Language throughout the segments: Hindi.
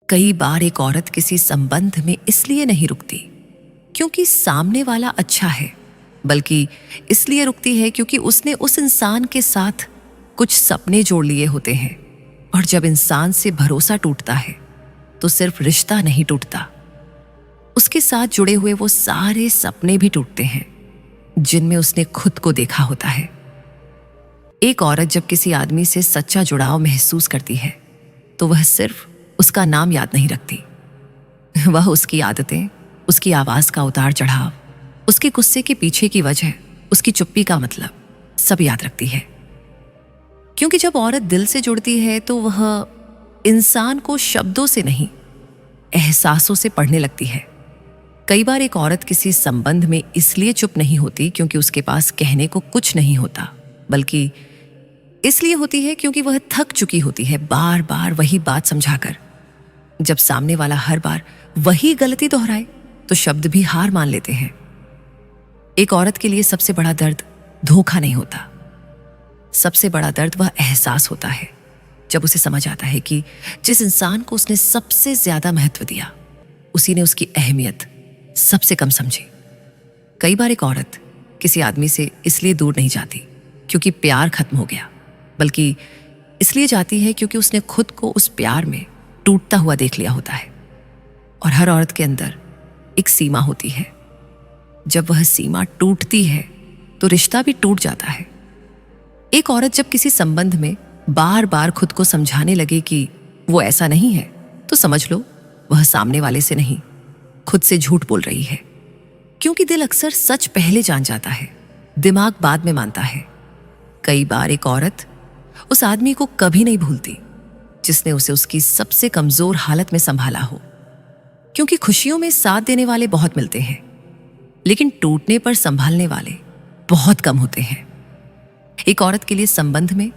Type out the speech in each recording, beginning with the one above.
कई बार एक औरत किसी संबंध में इसलिए नहीं रुकती क्योंकि सामने वाला अच्छा है, बल्कि इसलिए रुकती है क्योंकि उसने उस इंसान के साथ कुछ सपने जोड़ लिए होते हैं। और जब इंसान से भरोसा टूटता है तो सिर्फ रिश्ता नहीं टूटता, उसके साथ जुड़े हुए वो सारे सपने भी टूटते हैं जिनमें उसने खुद को देखा होता है। एक औरत जब किसी आदमी से सच्चा जुड़ाव महसूस करती है तो वह सिर्फ उसका नाम याद नहीं रखती, वह उसकी आदतें, उसकी आवाज का उतार चढ़ाव, उसके गुस्से के पीछे की वजह, उसकी चुप्पी का मतलब सब याद रखती है। क्योंकि जब औरत दिल से जुड़ती है तो वह इंसान को शब्दों से नहीं, एहसासों से पढ़ने लगती है। कई बार एक औरत किसी संबंध में इसलिए चुप नहीं होती क्योंकि उसके पास कहने को कुछ नहीं होता, बल्कि इसलिए होती है क्योंकि वह थक चुकी होती है बार बार वही बात समझाकर। जब सामने वाला हर बार वही गलती दोहराए तो शब्द भी हार मान लेते हैं। एक औरत के लिए सबसे बड़ा दर्द धोखा नहीं होता, सबसे बड़ा दर्द वह एहसास होता है जब उसे समझ आता है कि जिस इंसान को उसने सबसे ज्यादा महत्व दिया उसी ने उसकी अहमियत सबसे कम समझी। कई बार एक औरत किसी आदमी से इसलिए दूर नहीं जाती क्योंकि प्यार खत्म हो गया, बल्कि इसलिए जाती है क्योंकि उसने खुद को उस प्यार में टूटता हुआ देख लिया होता है। और हर औरत के अंदर एक सीमा होती है, जब वह सीमा टूटती है तो रिश्ता भी टूट जाता है। एक औरत जब किसी संबंध में बार बार खुद को समझाने लगे कि वो ऐसा नहीं है तो समझ लो वह सामने वाले से नहीं, खुद से झूठ बोल रही है। क्योंकि दिल अक्सर सच पहले जान जाता है, दिमाग बाद में मानता है। कई बार एक औरत उस आदमी को कभी नहीं भूलती जिसने उसे उसकी सबसे कमजोर हालत में संभाला हो। क्योंकि खुशियों में साथ देने वाले बहुत मिलते हैं, लेकिन टूटने पर संभालने वाले बहुत कम होते हैं। एक औरत के लिए संबंध में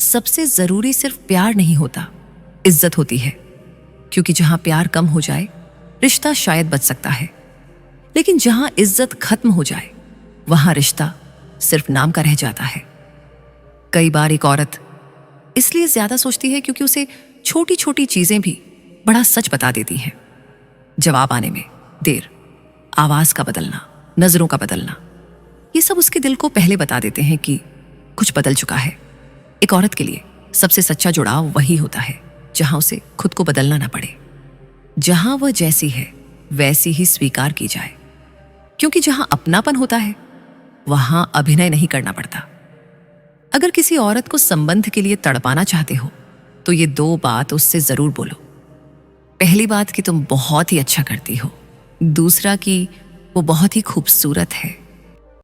सबसे जरूरी सिर्फ प्यार नहीं होता, इज्जत होती है। क्योंकि जहां प्यार कम हो जाए रिश्ता शायद बच सकता है, लेकिन जहां इज्जत खत्म हो जाए वहां रिश्ता सिर्फ नाम का रह जाता है। कई बार एक औरत इसलिए ज्यादा सोचती है क्योंकि उसे छोटी छोटी चीजें भी बड़ा सच बता देती हैं। जवाब आने में देर, आवाज का बदलना, नजरों का बदलना, ये सब उसके दिल को पहले बता देते हैं कि कुछ बदल चुका है। एक औरत के लिए सबसे सच्चा जुड़ाव वही होता है जहां उसे खुद को बदलना ना पड़े, जहां वह जैसी है वैसी ही स्वीकार की जाए। क्योंकि जहां अपनापन होता है वहां अभिनय नहीं करना पड़ता। अगर किसी औरत को संबंध के लिए तड़पाना चाहते हो तो ये 2 बात उससे जरूर बोलो। पहली बात कि तुम बहुत ही अच्छा करती हो, दूसरा कि वो बहुत ही खूबसूरत है,